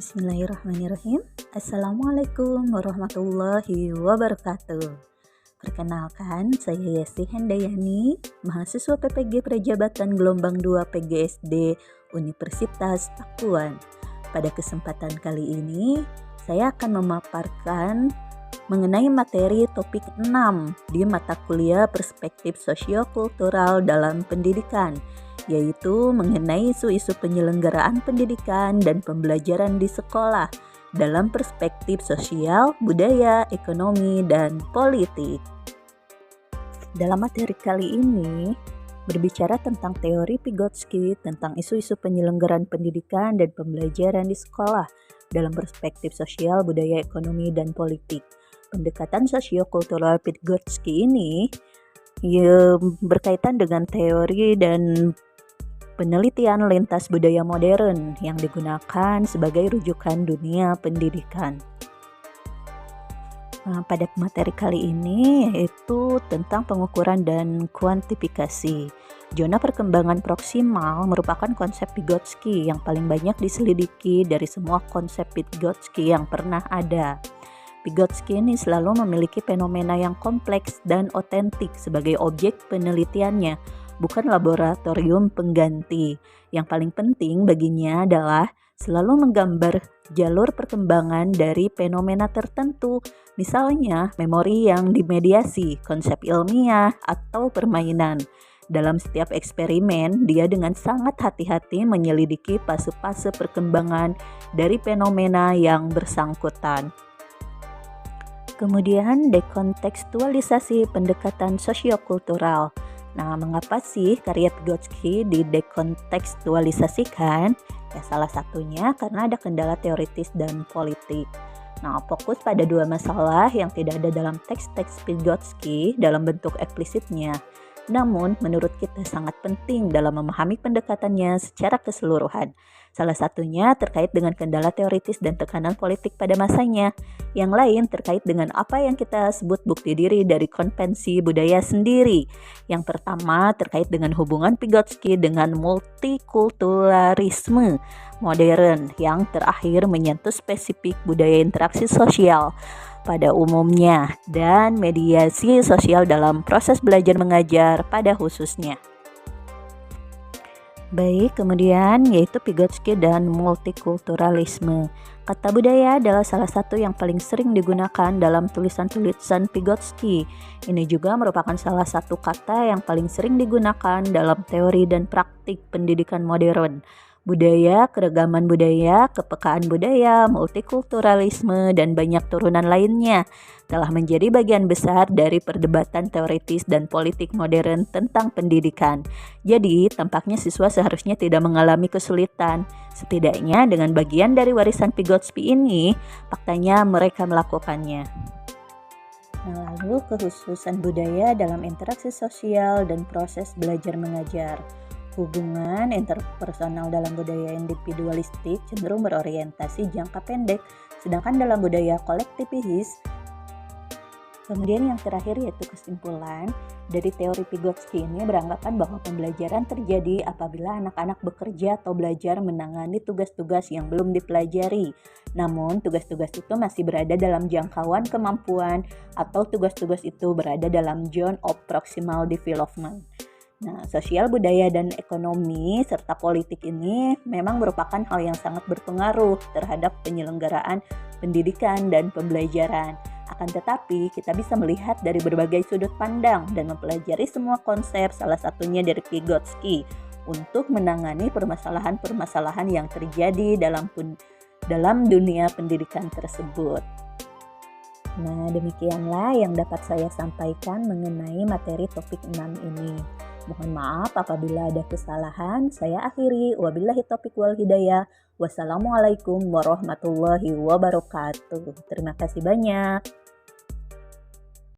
Bismillahirrahmanirrahim. Assalamualaikum warahmatullahi wabarakatuh. Perkenalkan, saya Yesti Handayani, mahasiswa PPG Prajabatan Gelombang 2 PGSD Universitas Pakuan. Pada kesempatan kali ini, saya akan memaparkan mengenai materi topik 6 di mata kuliah Perspektif Sosiokultural dalam Pendidikan, yaitu mengenai isu-isu penyelenggaraan pendidikan dan pembelajaran di sekolah dalam perspektif sosial, budaya, ekonomi, dan politik. Dalam materi kali ini, berbicara tentang teori Vygotsky tentang isu-isu penyelenggaraan pendidikan dan pembelajaran di sekolah dalam perspektif sosial, budaya, ekonomi, dan politik. Pendekatan sosiokultural Vygotsky ini berkaitan dengan teori dan penelitian lintas budaya modern yang digunakan sebagai rujukan dunia pendidikan. Pada materi kali ini yaitu tentang pengukuran dan kuantifikasi. Zona perkembangan proksimal merupakan konsep Vygotsky yang paling banyak diselidiki dari semua konsep Vygotsky yang pernah ada. Vygotsky ini selalu memiliki fenomena yang kompleks dan otentik sebagai objek penelitiannya, bukan laboratorium pengganti. Yang paling penting baginya adalah selalu menggambar jalur perkembangan dari fenomena tertentu, misalnya memori yang dimediasi, konsep ilmiah, atau permainan. Dalam setiap eksperimen, dia dengan sangat hati-hati menyelidiki fase-fase perkembangan dari fenomena yang bersangkutan. Kemudian dekontekstualisasi pendekatan sosiokultural. Nah, mengapa sih karya Vygotsky didekontekstualisasikan? Ya, salah satunya karena ada kendala teoritis dan politik. Nah, fokus pada dua masalah yang tidak ada dalam teks-teks Vygotsky dalam bentuk eksplisitnya. Namun, menurut kita sangat penting dalam memahami pendekatannya secara keseluruhan. Salah satunya terkait dengan kendala teoritis dan tekanan politik pada masanya. Yang lain terkait dengan apa yang kita sebut bukti diri dari konvensi budaya sendiri. Yang pertama terkait dengan hubungan Vygotsky dengan multikulturalisme modern. Yang terakhir menyentuh spesifik budaya interaksi sosial pada umumnya dan mediasi sosial dalam proses belajar mengajar pada khususnya. Baik, kemudian yaitu Vygotsky dan multikulturalisme. Kata budaya adalah salah satu yang paling sering digunakan dalam tulisan-tulisan Vygotsky. Ini juga merupakan salah satu kata yang paling sering digunakan dalam teori dan praktik pendidikan modern. Budaya, keragaman budaya, kepekaan budaya, multikulturalisme, dan banyak turunan lainnya telah menjadi bagian besar dari perdebatan teoritis dan politik modern tentang pendidikan. Jadi, tampaknya siswa seharusnya tidak mengalami kesulitan. Setidaknya dengan bagian dari warisan Vygotsky ini, faktanya mereka melakukannya. Nah, lalu kekhususan budaya dalam interaksi sosial dan proses belajar mengajar. Hubungan interpersonal dalam budaya individualistik cenderung berorientasi jangka pendek, sedangkan dalam budaya kolektivis. Kemudian yang terakhir yaitu kesimpulan dari teori Vygotsky ini beranggapan bahwa pembelajaran terjadi apabila anak-anak bekerja atau belajar menangani tugas-tugas yang belum dipelajari. Namun tugas-tugas itu masih berada dalam jangkauan kemampuan atau tugas-tugas itu berada dalam zone of proximal development. Nah, sosial, budaya, dan ekonomi serta politik ini memang merupakan hal yang sangat berpengaruh terhadap penyelenggaraan pendidikan dan pembelajaran. Akan tetapi, kita bisa melihat dari berbagai sudut pandang dan mempelajari semua konsep, salah satunya dari Vygotsky, untuk menangani permasalahan-permasalahan yang terjadi dalam dunia pendidikan tersebut. Nah, demikianlah yang dapat saya sampaikan mengenai materi topik 6 ini. Mohon maaf apabila ada kesalahan. Saya akhiri. Wabillahi taufiq wal hidayah. Wassalamualaikum warahmatullahi wabarakatuh. Terima kasih banyak.